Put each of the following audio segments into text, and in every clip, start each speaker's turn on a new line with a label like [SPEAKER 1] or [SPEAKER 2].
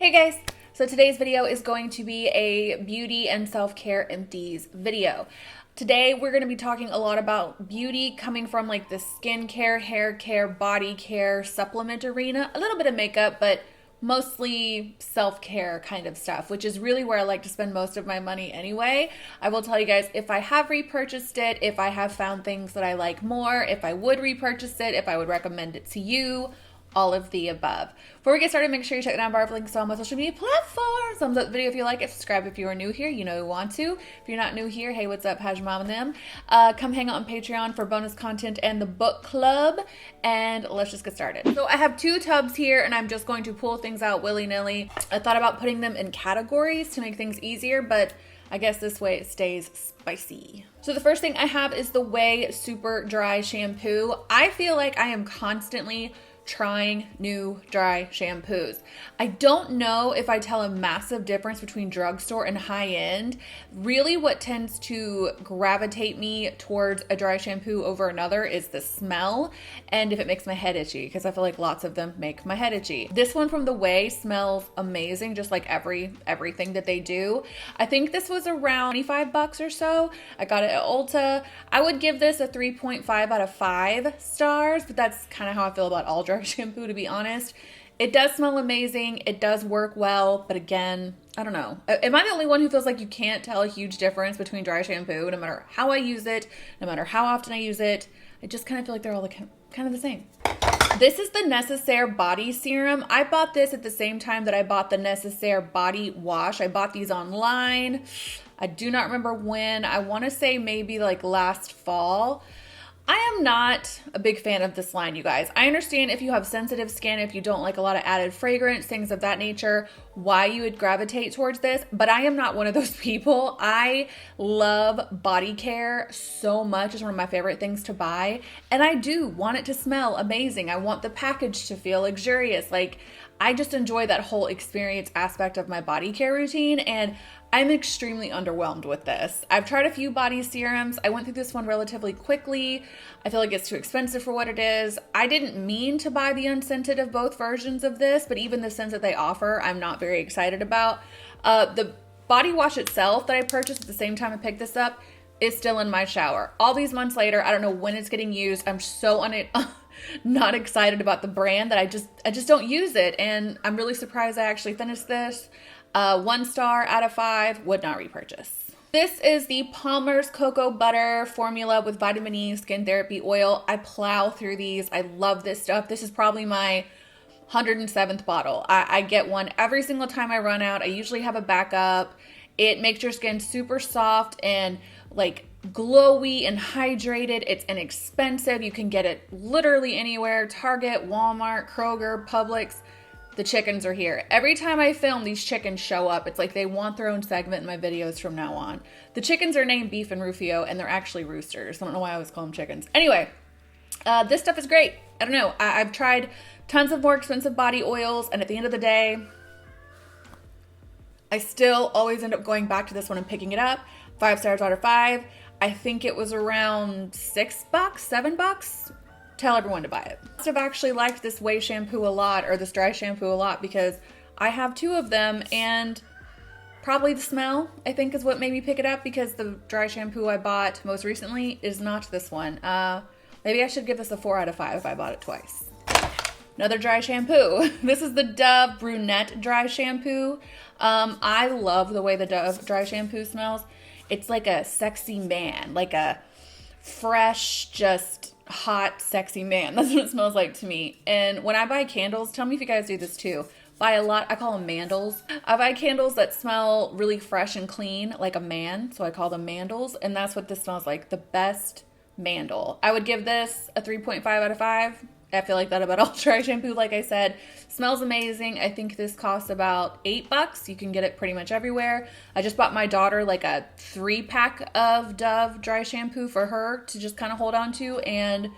[SPEAKER 1] Hey guys! So today's video is going to be a beauty and self-care empties video. Today we're going to be talking a lot about beauty coming from like the skincare, hair care, body care, supplement arena, a little bit of makeup, but mostly self-care kind of stuff, which is really where I like to spend most of my money anyway. I will tell you guys if I have repurchased it, if I have found things that I like more, if I would repurchase it, if I would recommend it to you, all of the above. Before we get started, make sure you check the down bar of links on my social media platforms. Thumbs up the video if you like it. Subscribe if you are new here. You know you want to. If you're not new here, hey, what's up? How's your mom and them? Come hang out on Patreon for bonus content and the book club. And let's just get started. So I have two tubs here and I'm just going to pull things out willy-nilly. I thought about putting them in categories to make things easier, but I guess this way it stays spicy. So the first thing I have is the Way Super Dry Shampoo. I feel like I am constantly trying new dry shampoos. I don't know if I tell a massive difference between drugstore and high-end. Really what tends to gravitate me towards a dry shampoo over another is the smell and if it makes my head itchy, because I feel like lots of them make my head itchy. This one from the Way smells amazing, just like everything that they do. I think this was around 25 bucks or so. I got it at Ulta. I would give this a 3.5 out of 5 stars, but that's kind of how I feel about all dry shampoo, to be honest. It does smell amazing. It does work well, but again, I don't know. Am I the only one who feels like you can't tell a huge difference between dry shampoo, no matter how I use it, no matter how often I use it? I just kind of feel like they're all kind of the same. This is the Necessaire Body Serum. I bought this at the same time that I bought the Necessaire Body Wash. I bought these online. I do not remember when. I want to say maybe like last fall. I am not a big fan of this line, you guys. I understand if you have sensitive skin, if you don't like a lot of added fragrance, things of that nature, why you would gravitate towards this, but I am not one of those people. I love body care so much. It's one of my favorite things to buy, and I do want it to smell amazing. I want the package to feel luxurious. Like, I just enjoy that whole experience aspect of my body care routine, and I'm extremely underwhelmed with this. I've tried a few body serums. I went through this one relatively quickly. I feel like it's too expensive for what it is. I didn't mean to buy the unscented of both versions of this, but even the scents that they offer, I'm not very excited about. The body wash itself that I purchased at the same time I picked this up is still in my shower. All these months later, I don't know when it's getting used. I'm so not excited about the brand that I just don't use it, and I'm really surprised I actually finished this. 1 star out of 5, would not repurchase. This is the Palmer's Cocoa Butter Formula with Vitamin E Skin Therapy Oil. I plow through these. I love this stuff. This is probably my 107th bottle. I get one every single time I run out. I usually have a backup. It makes your skin super soft and like glowy and hydrated. It's inexpensive. You can get it literally anywhere. Target, Walmart, Kroger, Publix. The chickens are here. Every time I film, these chickens show up. It's like they want their own segment in my videos from now on. The chickens are named Beef and Rufio, and they're actually roosters. I don't know why I always call them chickens. Anyway, this stuff is great. I don't know. I've tried tons of more expensive body oils, and at the end of the day, I still always end up going back to this one and picking it up. 5 stars out of 5. I think it was around $6, $7. Tell everyone to buy it. I've actually liked this Way shampoo a lot, or this dry shampoo a lot, because I have 2 of them, and probably the smell, I think, is what made me pick it up, because the dry shampoo I bought most recently is not this one. Maybe I should give this a 4 out of 5 if I bought it twice. Another dry shampoo. This is the Dove Brunette Dry Shampoo. I love the way the Dove dry shampoo smells. It's like a sexy man, like a fresh, just hot, sexy man. That's what it smells like to me. And when I buy candles, tell me if you guys do this too. Buy a lot, I call them mandals. I buy candles that smell really fresh and clean, like a man, so I call them mandals, and that's what this smells like, the best mandal. I would give this a 3.5 out of 5. I feel like that about all dry shampoo, like I said. Smells amazing. I think this costs about $8. You can get it pretty much everywhere. I just bought my daughter like a 3-pack of Dove dry shampoo for her to just kind of hold on to, and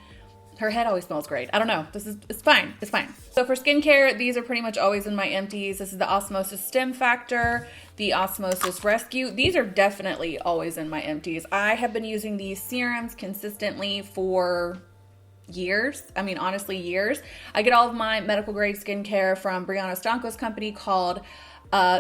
[SPEAKER 1] her head always smells great. I don't know. It's fine. It's fine. So for skincare, these are pretty much always in my empties. This is the Osmosis Stem Factor, the Osmosis Rescue. These are definitely always in my empties. I have been using these serums consistently for years. I mean, honestly, years. I get all of my medical grade skincare from Brianna Stanko's company called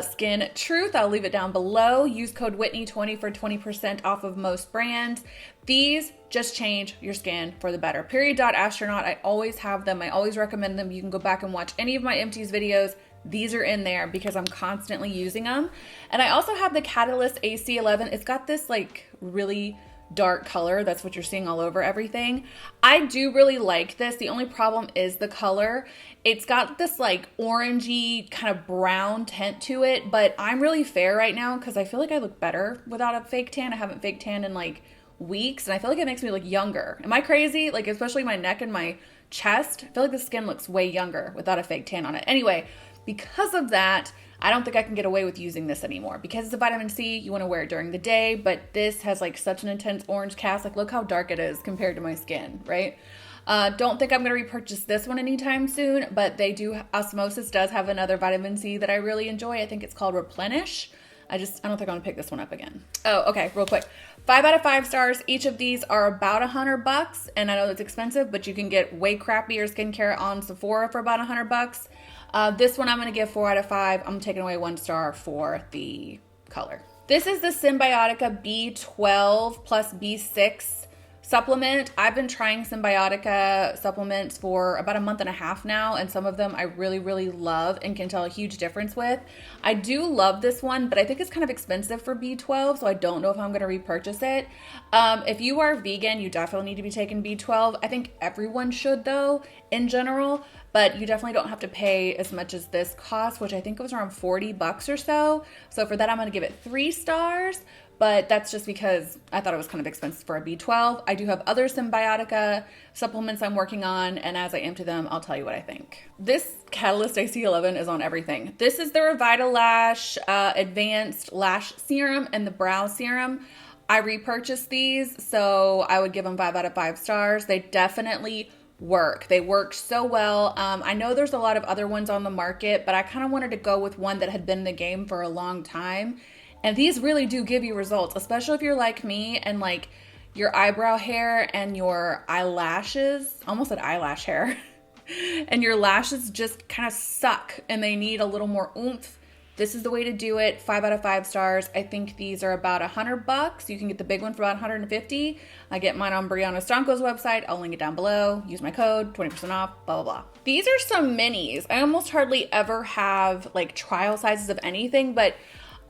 [SPEAKER 1] Skin Truth. I'll leave it down below. Use code Whitney20 for 20% off of most brands. These just change your skin for the better. Period. Astronaut. I always have them. I always recommend them. You can go back and watch any of my empties videos. These are in there because I'm constantly using them. And I also have the Catalyst AC11. It's got this like really dark color. That's what you're seeing all over everything. I do really like this. The only problem is the color. It's got this like orangey kind of brown tint to it, but I'm really fair right now because I feel like I look better without a fake tan. I haven't fake tanned in like weeks, and I feel like it makes me look younger. Am I crazy? Like, especially my neck and my chest. I feel like the skin looks way younger without a fake tan on it. Anyway, because of that, I don't think I can get away with using this anymore. Because it's a vitamin C, you want to wear it during the day, but this has like such an intense orange cast. Like, look how dark it is compared to my skin, right? Don't think I'm going to repurchase this one anytime soon, but they do, Osmosis does have another vitamin C that I really enjoy. I think it's called Replenish. I don't think I'm going to pick this one up again. Oh, okay, real quick. 5 out of 5 stars. Each of these are about $100, and I know it's expensive, but you can get way crappier skincare on Sephora for about $100. This one I'm going to give 4 out of 5. I'm taking away 1 star for the color. This is the Symbiotica B12 plus B6 supplement. I've been trying Symbiotica supplements for about a month and a half now, and some of them I really, really love and can tell a huge difference with. I do love this one, but I think it's kind of expensive for B12, so I don't know if I'm going to repurchase it. If you are vegan, you definitely need to be taking B12. I think everyone should, though, in general, but you definitely don't have to pay as much as this cost, which I think it was around $40 or so. So for that, I'm going to give it 3 stars. But that's just because I thought it was kind of expensive for a B12. I do have other Symbiotica supplements I'm working on, and as I empty them, I'll tell you what I think. This Catalyst AC11 is on everything. This is the Revitalash Advanced Lash Serum and the Brow Serum. I repurchased these, so I would give them 5 out of 5 stars. They definitely work. They work so well. I know there's a lot of other ones on the market, but I kind of wanted to go with one that had been in the game for a long time. And these really do give you results, especially if you're like me and like your eyebrow hair and your eyelashes, almost said eyelash hair, and your lashes just kind of suck and they need a little more oomph. This is the way to do it. 5 out of 5 stars. I think these are about $100. You can get the big one for about $150. I get mine on Brianna Stanko's website. I'll link it down below. Use my code, 20% off, blah, blah, blah. These are some minis. I almost hardly ever have like trial sizes of anything, but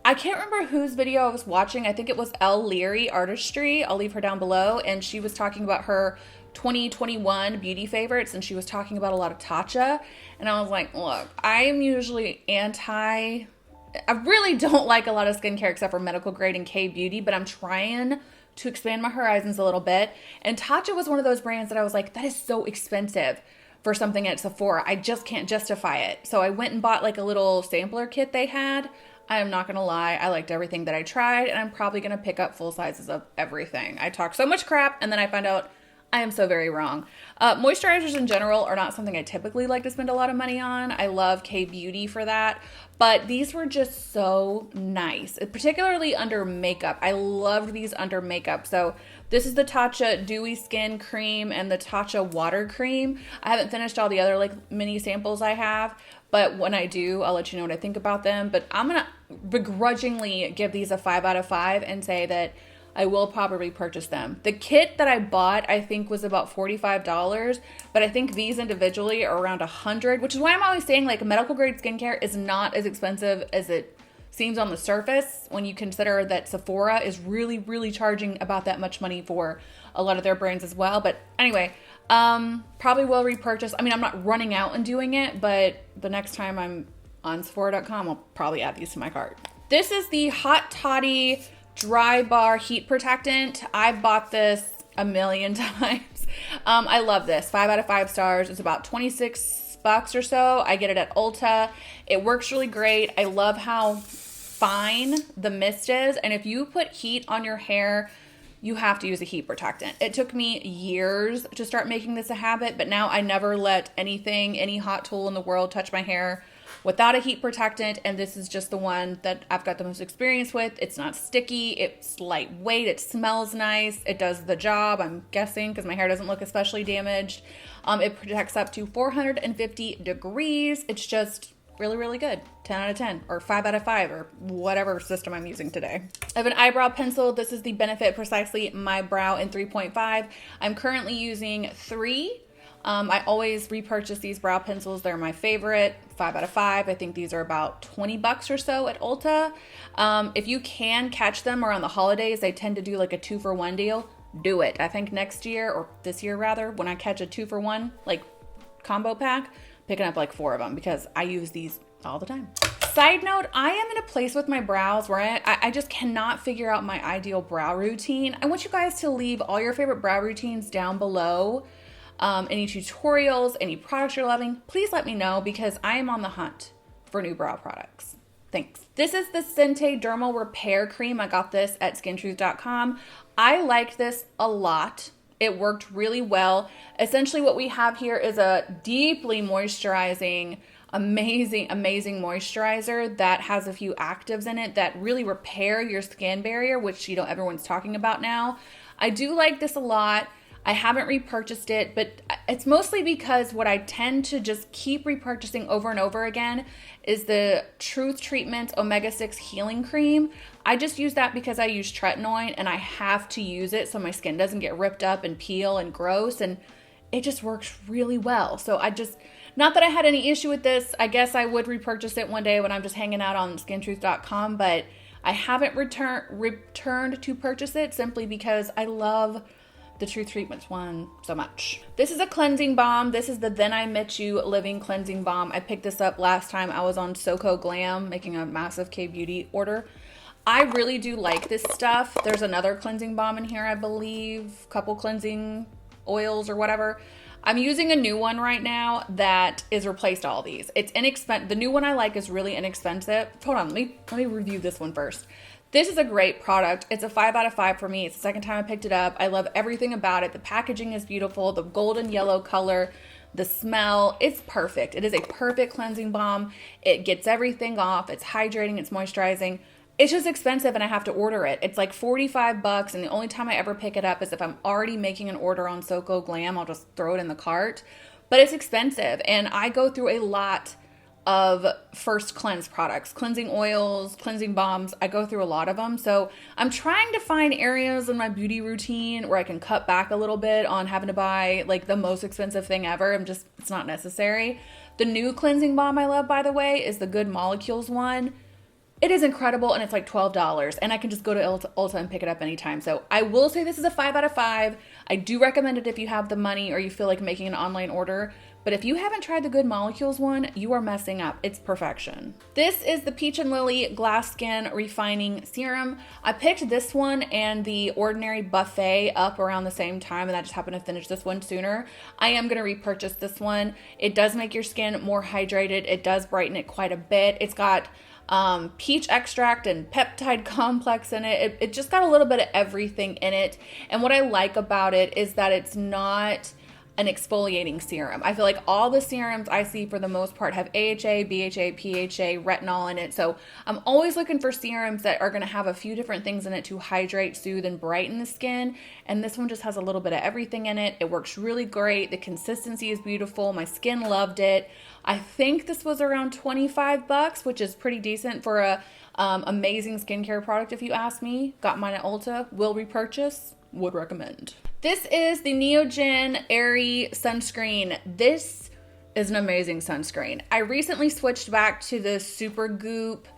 [SPEAKER 1] I can't remember whose video I was watching. I think it was Elle Leary Artistry. I'll leave her down below. And she was talking about her 2021 beauty favorites, and she was talking about a lot of Tatcha. And I was like, look, I am usually I really don't like a lot of skincare except for medical grade and K-beauty, but I'm trying to expand my horizons a little bit. And Tatcha was one of those brands that I was like, that is so expensive for something at Sephora. I just can't justify it. So I went and bought like a little sampler kit they had. I am not going to lie. I liked everything that I tried, and I'm probably going to pick up full sizes of everything. I talk so much crap, and then I find out I am so very wrong. Moisturizers in general are not something I typically like to spend a lot of money on. I love K-beauty for that, but these were just so nice, particularly under makeup. I loved these under makeup. So this is the Tatcha Dewy Skin Cream and the Tatcha Water Cream. I haven't finished all the other like mini samples I have, but when I do, I'll let you know what I think about them. But I'm going to begrudgingly give these a 5 out of 5 and say that I will probably purchase them. The kit that I bought, I think, was about $45, but I think these individually are around $100, which is why I'm always saying like medical grade skincare is not as expensive as it seems on the surface when you consider that Sephora is really, really charging about that much money for a lot of their brands as well. But anyway, probably will repurchase. I mean, I'm not running out and doing it, but the next time I'm on Sephora.com, I'll probably add these to my cart. This is the Hot Toddy Dry Bar Heat Protectant. I bought this a million times. I love this. 5 out of 5 stars. It's about $26 or so. I get it at Ulta. It works really great. I love how fine the mist is. And if you put heat on your hair, you have to use a heat protectant. It took me years to start making this a habit, but now I never let anything, any hot tool in the world touch my hair. without a heat protectant, and this is just the one that I've got the most experience with. It's not sticky, it's lightweight, it smells nice, it does the job, I'm guessing, because my hair doesn't look especially damaged. It protects up to 450 degrees. It's just really, really good. 10 out of 10 or 5 out of 5 or whatever system I'm using today. I have an eyebrow pencil. This is the Benefit Precisely My Brow in 3.5. I'm currently using 3. I always repurchase these brow pencils. They're my favorite. 5 out of 5. I think these are about 20 bucks or so at Ulta. If you can catch them around the holidays, they tend to do like a 2-for-1 deal. Do it. I think next year, or this year rather, when I catch a 2-for-1 like combo pack, picking up like 4 of them because I use these all the time. Side note, I am in a place with my brows where I just cannot figure out my ideal brow routine. I want you guys to leave all your favorite brow routines down below. Any tutorials, any products you're loving, please let me know because I am on the hunt for new brow products. Thanks. This is the Sente Dermal Repair Cream. I got this at skintruth.com. I liked this a lot. It worked really well. Essentially what we have here is a deeply moisturizing, amazing moisturizer that has a few actives in it that really repair your skin barrier, which, you know, everyone's talking about now. I do like this a lot. I haven't repurchased it, but it's mostly because what I tend to just keep repurchasing over and over again is the Truth Treatments Omega-6 Healing Cream. I just use that because I use tretinoin and I have to use it so my skin doesn't get ripped up and peel and gross, and it just works really well. So not that I had any issue with this. I guess I would repurchase it one day when I'm just hanging out on skintruth.com, but I haven't returned to purchase it simply because I love the Truth Treatments one so much. This is a cleansing balm. This is the Then I Met You Living Cleansing Balm. I picked this up last time I was on SoCo Glam making a massive K-Beauty order. I really do like this stuff. There's another cleansing balm in here, I believe, couple cleansing oils or whatever. I'm using a new one right now that is replaced all these. It's inexpensive. The new one I like is really inexpensive. Hold on, let me review this one first. This is a great product. It's a 5 out of 5 for me. It's the second time I picked it up. I love everything about it. The packaging is beautiful. The golden yellow color, the smell, it's perfect. It is a perfect cleansing balm. It gets everything off. It's hydrating, it's moisturizing. It's just expensive and I have to order it. It's like 45 bucks, and the only time I ever pick it up is if I'm already making an order on SoCo Glam. I'll just throw it in the cart. But it's expensive, and I go through a lot of first cleanse products, cleansing oils, cleansing balms. I go through a lot of them. So I'm trying to find areas in my beauty routine where I can cut back a little bit on having to buy like the most expensive thing ever. It's not necessary. The new cleansing balm I love, by the way, is the Good Molecules one. It is incredible, and it's like $12, and I can just go to Ulta and pick it up anytime. So I will say this is a 5 out of 5. I do recommend it if you have the money or you feel like making an online order. But if you haven't tried the Good Molecules one, you are messing up. It's perfection. This is the Peach and Lily Glass Skin Refining Serum. I picked this one and the Ordinary Buffet up around the same time, and I just happened to finish this one sooner. I am going to repurchase this one. It does make your skin more hydrated. It does brighten it quite a bit. It's got peach extract and peptide complex in it. It just got a little bit of everything in it. And what I like about it is that it's not an exfoliating serum. I feel like all the serums I see for the most part have AHA, BHA, PHA, retinol in it. So I'm always looking for serums that are going to have a few different things in it to hydrate, soothe, and brighten the skin. And this one just has a little bit of everything in it. It works really great. The consistency is beautiful. My skin loved it. I think this was around 25 bucks, which is pretty decent for a amazing skincare product if you ask me. Got mine at Ulta. Will repurchase. Would recommend. This is the Neogen Airy Sunscreen. This is an amazing sunscreen. I recently switched back to the Super Goop,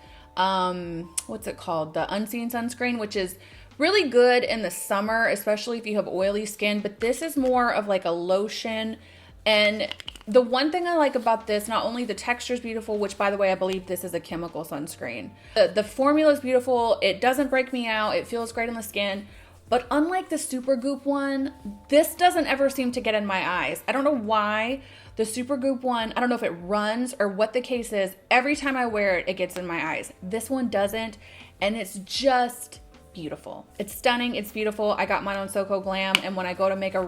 [SPEAKER 1] what's it called? The Unseen Sunscreen, which is really good in the summer, especially if you have oily skin, but this is more of like a lotion. And the one thing I like about this, not only the texture is beautiful, which by the way, I believe this is a chemical sunscreen. The formula is beautiful. It doesn't break me out. It feels great on the skin. But unlike the Super Goop one, this doesn't ever seem to get in my eyes. I don't know why. The Super Goop one, I don't know if it runs or what the case is. Every time I wear it, it gets in my eyes. This one doesn't, and it's just beautiful. It's stunning. It's beautiful. I got mine on SoCo Glam, and when I go to make a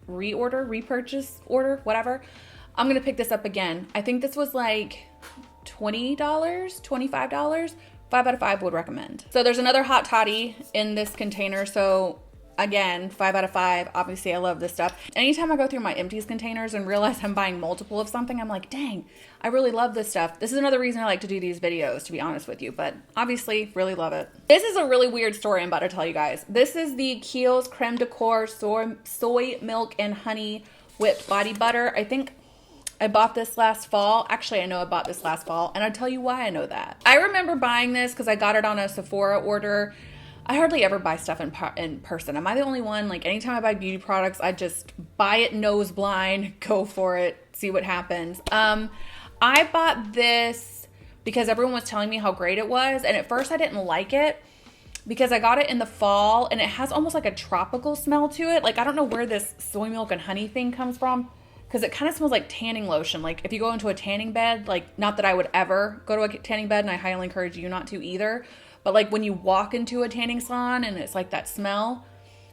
[SPEAKER 1] repurchase order, whatever, I'm going to pick this up again. I think this was like $20, $25. 5 out of 5 would recommend. So there's another hot toddy in this container. So again, 5 out of 5. Obviously, I love this stuff. Anytime I go through my empties containers and realize I'm buying multiple of something, I'm like, dang, I really love this stuff. This is another reason I like to do these videos, to be honest with you, but obviously really love it. This is a really weird story I'm about to tell you guys. This is the Kiehl's Creme de Coeur soy milk and honey whipped body butter. I think I bought this last fall. Actually, I know I bought this last fall, and I'll tell you why I know that. I remember buying this because I got it on a Sephora order. I hardly ever buy stuff in person. Am I the only one? Like, anytime I buy beauty products, I just buy it nose blind, go for it, see what happens. I bought this because everyone was telling me how great it was, and at first I didn't like it because I got it in the fall, and it has almost like a tropical smell to it. Like, I don't know where this soy milk and honey thing comes from, because it kind of smells like tanning lotion. Like, if you go into a tanning bed, like, not that I would ever go to a tanning bed, and I highly encourage you not to either, but like when you walk into a tanning salon and it's like that smell.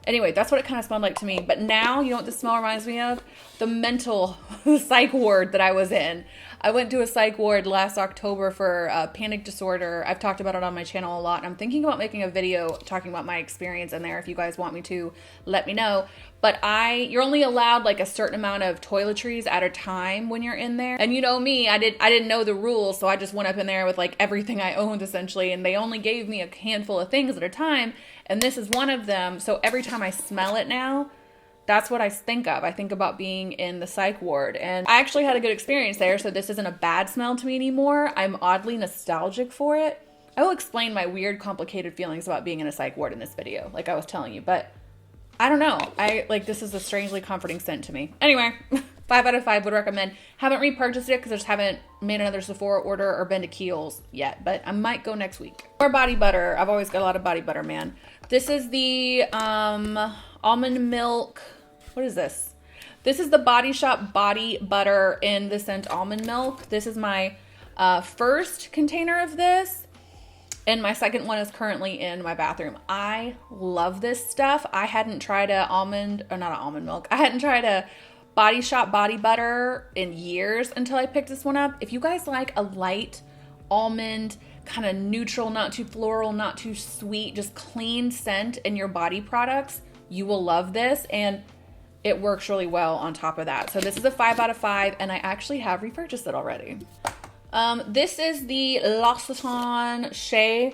[SPEAKER 1] Anyway, that's what it kind of smelled like to me. But now, you know what the smell reminds me of? The mental psych ward that I was in. I went to a psych ward last October for panic disorder. I've talked about it on my channel a lot, and I'm thinking about making a video talking about my experience in there. If you guys want me to, let me know. But you're only allowed like a certain amount of toiletries at a time when you're in there. And you know me, I didn't know the rules, so I just went up in there with like everything I owned essentially, and they only gave me a handful of things at a time, and this is one of them. So every time I smell it now, that's what I think of. I think about being in the psych ward, and I actually had a good experience there, so this isn't a bad smell to me anymore. I'm oddly nostalgic for it. I will explain my weird, complicated feelings about being in a psych ward in this video, like I was telling you, but I don't know. This is a strangely comforting scent to me. Anyway, 5 out of 5 would recommend. Haven't repurchased it because I just haven't made another Sephora order or been to Kiehl's yet, but I might go next week. More body butter. I've always got a lot of body butter, man. This is the almond milk. What is this? This is the Body Shop body butter in the scent almond milk. This is my first container of this, and my second one is currently in my bathroom. I love this stuff. I hadn't tried I hadn't tried a Body Shop body butter in years until I picked this one up. If you guys like a light almond, kind of neutral, not too floral, not too sweet, just clean scent in your body products, you will love this, and it works really well on top of that. So this is a 5 out of 5, and I actually have repurchased it already. This is the L'Occitane Shea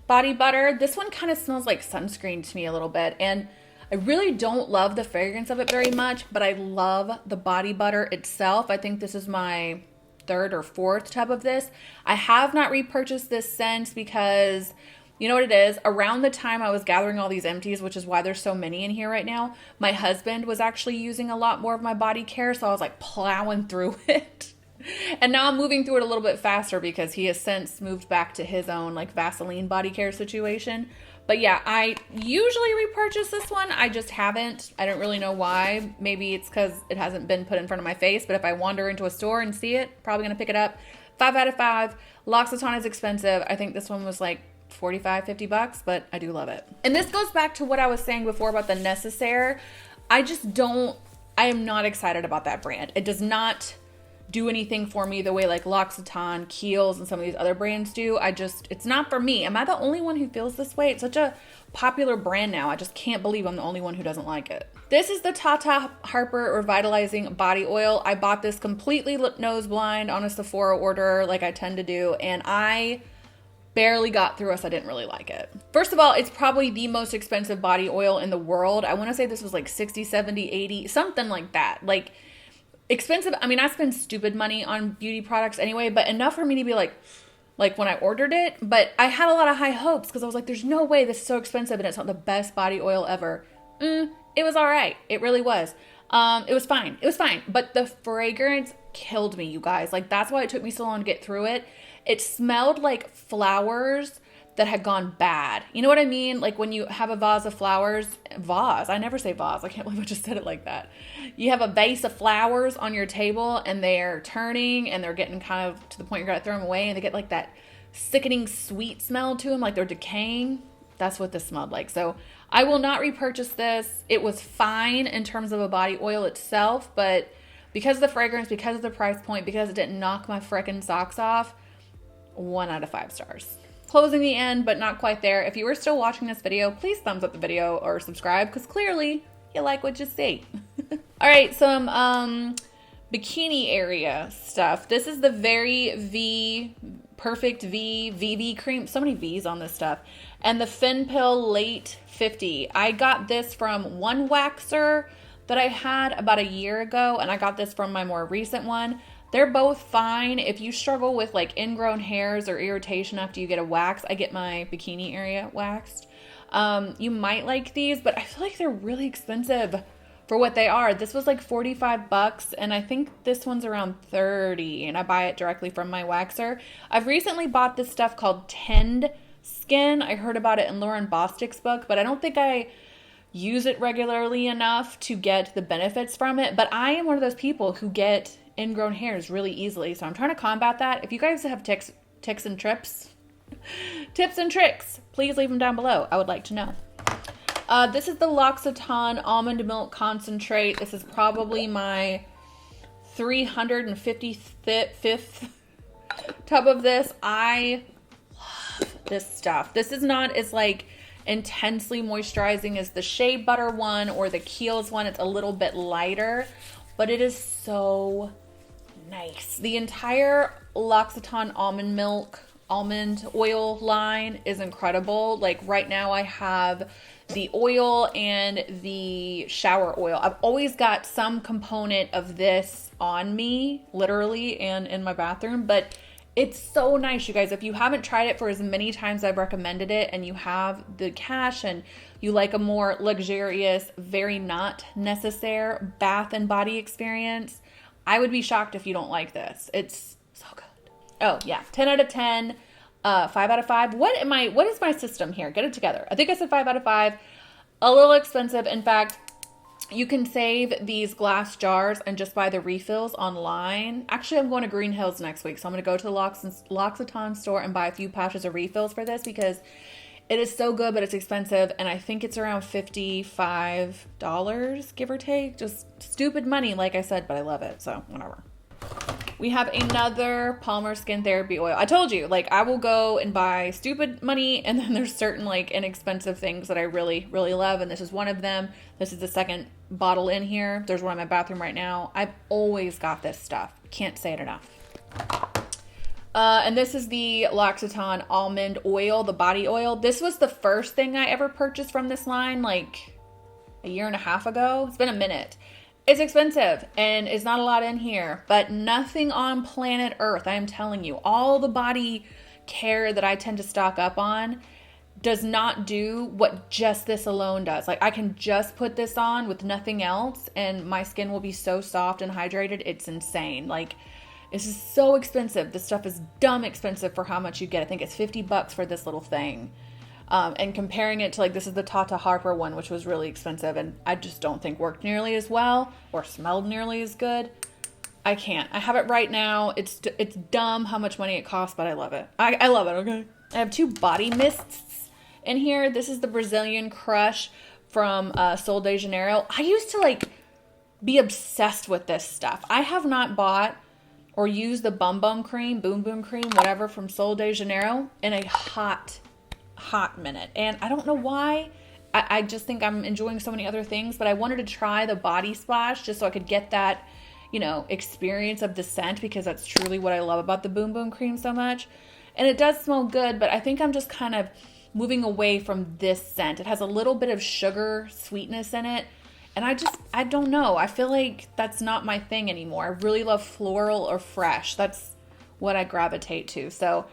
[SPEAKER 1] body butter. This one kind of smells like sunscreen to me a little bit, and I really don't love the fragrance of it very much, but I love the body butter itself. I think this is my third or fourth tub of this. I have not repurchased this since because you know what it is? Around the time I was gathering all these empties, which is why there's so many in here right now, my husband was actually using a lot more of my body care, so I was like plowing through it. And now I'm moving through it a little bit faster because he has since moved back to his own like Vaseline body care situation. But yeah, I usually repurchase this one. I just haven't. I don't really know why. Maybe it's because it hasn't been put in front of my face, but if I wander into a store and see it, probably gonna pick it up. 5 out of 5. L'Occitane is expensive. I think this one was like 45, 50 bucks, but I do love it. And this goes back to what I was saying before about the Necessaire. I am not excited about that brand. It does not do anything for me the way like L'Occitane, Kiehl's, and some of these other brands do. It's not for me. Am I the only one who feels this way? It's such a popular brand now. I just can't believe I'm the only one who doesn't like it. This is the Tata Harper Revitalizing Body Oil. I bought this completely nose blind on a Sephora order like I tend to do, and I barely got through us. I didn't really like it. First of all, it's probably the most expensive body oil in the world. I want to say this was like 60, 70, 80, something like that. Like expensive. I mean, I spend stupid money on beauty products anyway, but enough for me to be like when I ordered it. But I had a lot of high hopes because I was like, there's no way this is so expensive and it's not the best body oil ever. It was all right. It really was. It was fine. It was fine. But the fragrance killed me, you guys. Like, that's why it took me so long to get through it. It smelled like flowers that had gone bad. You know what I mean? Like when you have a vase of flowers, I never say vase. I can't believe I just said it like that. You have a vase of flowers on your table and they're turning and they're getting kind of to the point you're going to throw them away and they get like that sickening sweet smell to them, like they're decaying. That's what this smelled like. So I will not repurchase this. It was fine in terms of a body oil itself, but because of the fragrance, because of the price point, because it didn't knock my frickin' socks off, 1 out of 5 stars. Closing the end, but not quite there. If you are still watching this video, please thumbs up the video or subscribe, because clearly you like what you see. All right, some bikini area stuff. This is the Very Perfect VV cream. So many V's on this stuff. And the Finpill Late 50. I got this from one waxer that I had about a year ago, and I got this from my more recent one. They're both fine. If you struggle with like ingrown hairs or irritation after you get a wax, I get my bikini area waxed. You might like these, but I feel like they're really expensive for what they are. This was like 45 bucks, and I think this one's around 30, and I buy it directly from my waxer. I've recently bought this stuff called Tend Skin. I heard about it in Lauren Bostic's book, but I don't think I use it regularly enough to get the benefits from it. But I am one of those people who get ingrown hairs really easily, so I'm trying to combat that. If you guys have tips and tricks, please leave them down below. I would like to know. This is the L'Occitane Almond Milk Concentrate. This is probably my 355th tub of this. I love this stuff. This is not as like intensely moisturizing as the Shea Butter one or the Kiehl's one. It's a little bit lighter, but it is so nice. The entire L'Occitane almond oil line is incredible. Like right now I have the oil and the shower oil. I've always got some component of this on me, literally, and in my bathroom, but it's so nice, you guys. If you haven't tried it for as many times I've recommended it, and you have the cash and you like a more luxurious, very not necessary bath and body experience, I would be shocked if you don't like this. It's so good. Oh yeah, 10 out of 10. 5 out of 5. What is my system here? Get it together. I think I said 5 out of 5. A little expensive. In fact, you can save these glass jars and just buy the refills online. Actually, I'm going to Green Hills next week, so I'm going to go to the L'Occitane store and buy a few patches of refills for this, because it is so good, but it's expensive, and I think it's around $55, give or take. Just stupid money, like I said, but I love it, so whatever. We have another Palmer Skin Therapy Oil. I told you, like, I will go and buy stupid money, and then there's certain, like, inexpensive things that I really, really love, and this is one of them. This is the second bottle in here. There's one in my bathroom right now. I've always got this stuff. Can't say it enough. And this is the L'Occitane Almond Oil, the body oil. This was the first thing I ever purchased from this line, like, a year and a half ago. It's been a minute. It's expensive, and it's not a lot in here, but nothing on planet Earth, I am telling you, all the body care that I tend to stock up on does not do what just this alone does. Like, I can just put this on with nothing else, and my skin will be so soft and hydrated. It's insane. Like, this is so expensive. This stuff is dumb expensive for how much you get. I think it's 50 bucks for this little thing. And comparing it to, like, this is the Tata Harper one, which was really expensive, and I just don't think worked nearly as well or smelled nearly as good. I can't. I have it right now. It's dumb how much money it costs, but I love it. I love it, okay? I have 2 body mists in here. This is the Brazilian Crush from Sol de Janeiro. I used to, like, be obsessed with this stuff. I have not bought or used the Boom Boom Cream, whatever, from Sol de Janeiro in a hot minute, and I don't know why. I just think I'm enjoying so many other things, but I wanted to try the body splash just so I could get that, you know, experience of the scent, because that's truly what I love about the Boom Boom Cream so much. And it does smell good, but I think I'm just kind of moving away from this scent. It has a little bit of sugar sweetness in it, and I don't know. I feel like that's not my thing anymore. I really love floral or fresh. That's what I gravitate to. So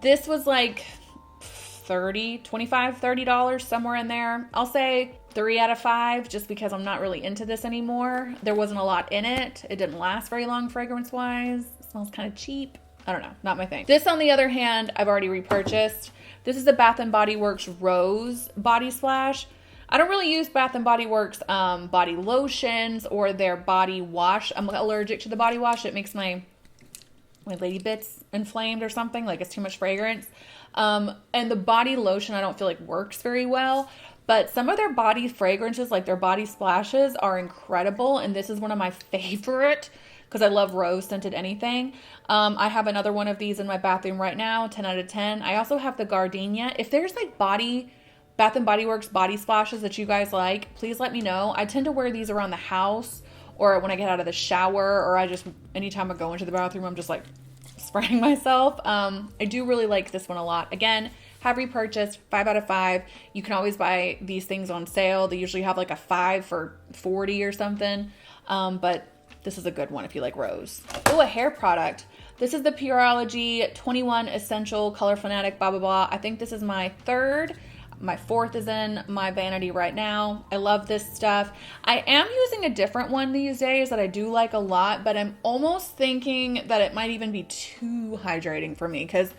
[SPEAKER 1] this was like $30, somewhere in there. I'll say 3 out of 5, just because I'm not really into this anymore. There wasn't a lot in it. It didn't last very long fragrance wise. It smells kind of cheap. I don't know, not my thing. This, on the other hand, I've already repurchased. This is the Bath & Body Works Rose Body Splash. I don't really use Bath & Body Works body lotions or their body wash. I'm allergic to the body wash. It makes my lady bits inflamed or something, like it's too much fragrance. And the body lotion I don't feel like works very well, But some of their body fragrances, like their body splashes, are incredible. And this is one of my favorite because I love rose scented anything. I have another one of these in my bathroom right now, 10 out of 10. I also have the Gardenia. If there's like Bath and Body Works body splashes that you guys like, please let me know. I tend to wear these around the house or when I get out of the shower, or anytime I go into the bathroom, I'm just like spraying myself. I do really like this one a lot. Again, have repurchased, 5 out of 5. You can always buy these things on sale. They usually have like a 5 for 40 or something. But this is a good one if you like rose. Oh, a hair product. This is the Pureology 21 Essential Color Fanatic blah, blah, blah. I think this is my third. My fourth is in my vanity right now. I love this stuff. I am using a different one these days that I do like a lot, but I'm almost thinking that it might even be too hydrating for me because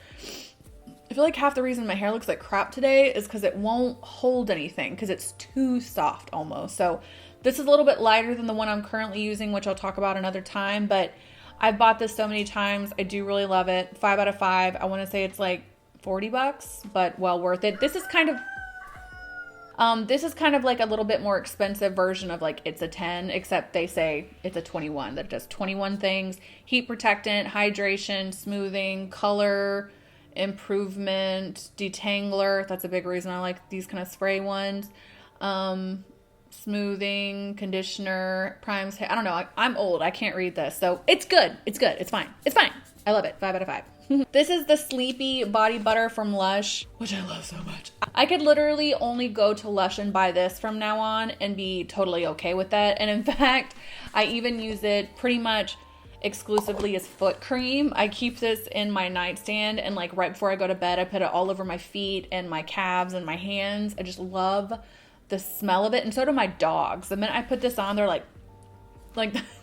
[SPEAKER 1] I feel like half the reason my hair looks like crap today is because it won't hold anything because it's too soft almost. So this is a little bit lighter than the one I'm currently using, which I'll talk about another time, but I've bought this so many times. I do really love it. 5 out of 5. I want to say it's like 40 bucks, but well worth it. This is kind of like a little bit more expensive version of like it's a 10, except they say it's a 21 that does 21 things: heat protectant, hydration, smoothing, color improvement, detangler. That's a big reason I like these kind of spray ones. Smoothing, conditioner, primes hair. I don't know. I'm old. I can't read this. So it's good. It's good. It's fine. It's fine. I love it. 5 out of 5. This is the Sleepy Body Butter from Lush, which I love so much. I could literally only go to Lush and buy this from now on and be totally okay with that. And in fact, I even use it pretty much exclusively as foot cream. I keep this in my nightstand, and like right before I go to bed, I put it all over my feet and my calves and my hands. I just love the smell of it, and so do my dogs. The minute I put this on, they're like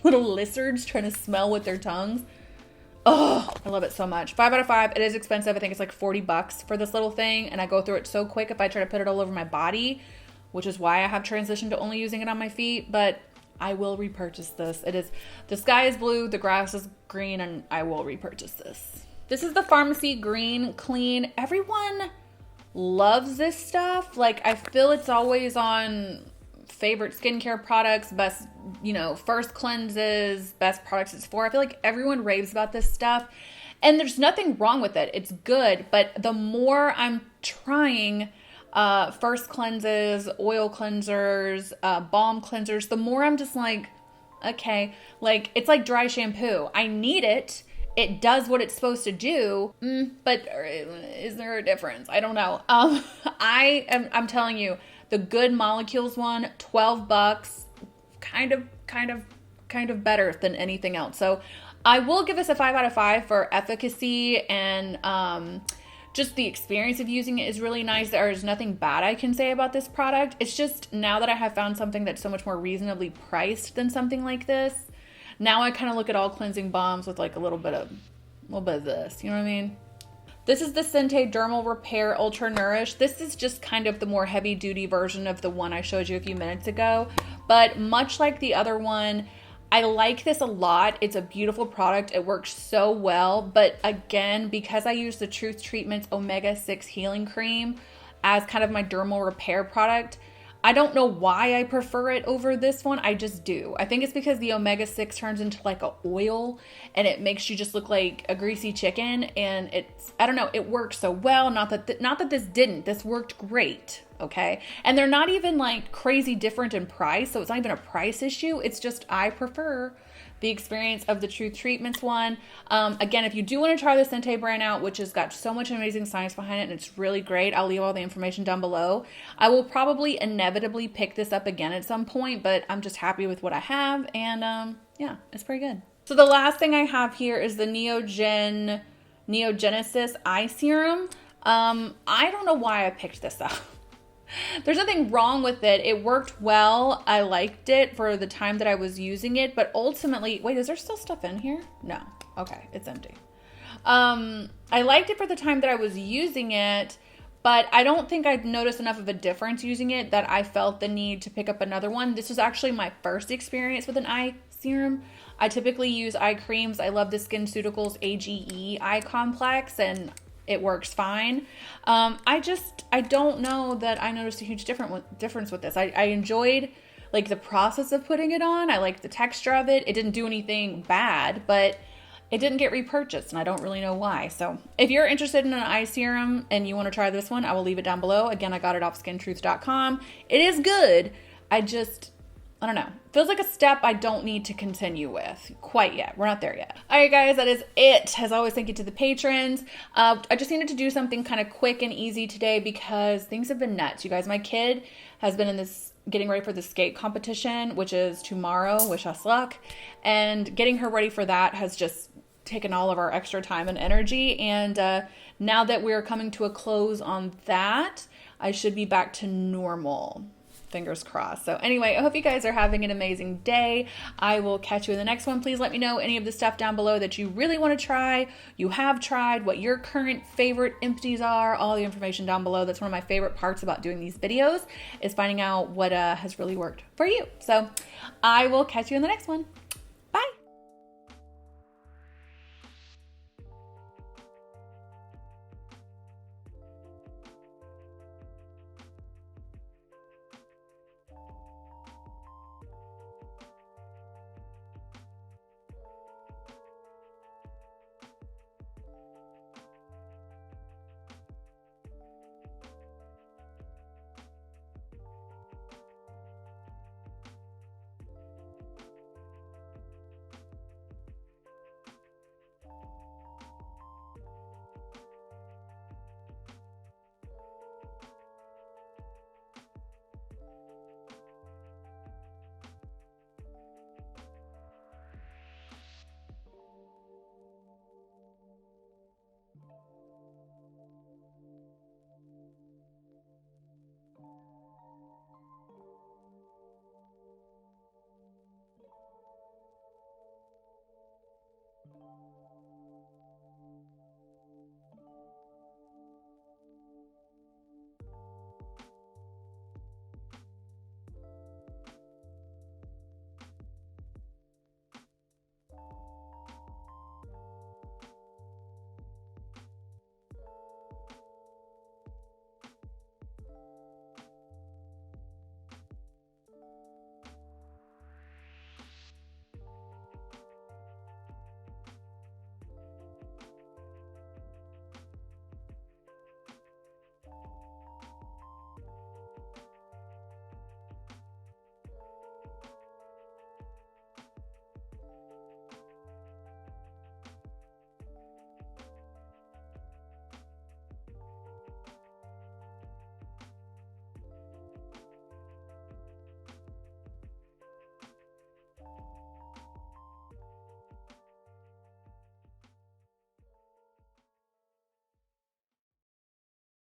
[SPEAKER 1] little lizards trying to smell with their tongues. Oh, I love it so much. 5 out of 5. It is expensive. I think it's like 40 bucks for this little thing, and I go through it so quick if I try to put it all over my body, which is why I have transitioned to only using it on my feet. But I will repurchase this. The sky is blue, the grass is green, and I will repurchase this. This is the Pharmacy Green Clean. Everyone loves this stuff. Like, I feel it's always on favorite skincare products, best, first cleanses, best products it's for. I feel like everyone raves about this stuff, and there's nothing wrong with it. It's good, but the more I'm trying first cleanses, oil cleansers, balm cleansers, the more I'm just like, okay, like it's like dry shampoo. I need it. It does what it's supposed to do, but is there a difference? I don't know. I'm telling you, the Good Molecules one, 12 bucks, kind of better than anything else. So I will give this a 5 out of 5 for efficacy, and just the experience of using it is really nice. There is nothing bad I can say about this product. It's just now that I have found something that's so much more reasonably priced than something like this, now I kind of look at all cleansing balms with like a little bit of this, you know what I mean? This is the Sente Dermal Repair Ultra Nourish. This is just kind of the more heavy duty version of the one I showed you a few minutes ago. But much like the other one, I like this a lot. It's a beautiful product. It works so well. But again, because I use the Truth Treatments Omega-6 Healing Cream as kind of my dermal repair product, I don't know why I prefer it over this one. I just do. I think it's because the omega-6 turns into like a oil and it makes you just look like a greasy chicken, and I don't know, it works so well. Not that this didn't. This worked great, okay? And they're not even like crazy different in price, so it's not even a price issue. It's just I prefer the experience of the Truth Treatments one. Again, if you do want to try the Sente brand out, which has got so much amazing science behind it and it's really great, I'll leave all the information down below. I will probably inevitably pick this up again at some point, but I'm just happy with what I have, and yeah, it's pretty good. So the last thing I have here is the Neogenesis Eye Serum. I don't know why I picked this up. There's nothing wrong with it. It worked well. I liked it for the time that I was using it, but ultimately, wait, is there still stuff in here? No. Okay, it's empty. I liked it for the time that I was using it, but I don't think I'd noticed enough of a difference using it that I felt the need to pick up another one. This was actually my first experience with an eye serum. I typically use eye creams. I love the SkinCeuticals AGE eye complex, and it works fine. I don't know that I noticed a huge difference with this. I enjoyed like the process of putting it on. I liked the texture of it. It didn't do anything bad, but it didn't get repurchased, and I don't really know why. So if you're interested in an eye serum and you want to try this one, I will leave it down below. Again, I got it off skintruth.com. It is good. I don't know. Feels like a step I don't need to continue with quite yet. We're not there yet. All right, guys, that is it. As always, thank you to the patrons. I just needed to do something kind of quick and easy today because things have been nuts. You guys, my kid has been in this getting ready for the skate competition, which is tomorrow. Wish us luck. And getting her ready for that has just taken all of our extra time and energy. And now that we're coming to a close on that, I should be back to normal. Fingers crossed. So anyway, I hope you guys are having an amazing day. I will catch you in the next one. Please let me know any of the stuff down below that you really want to try, you have tried, what your current favorite empties are, all the information down below. That's one of my favorite parts about doing these videos is finding out what has really worked for you. So I will catch you in the next one.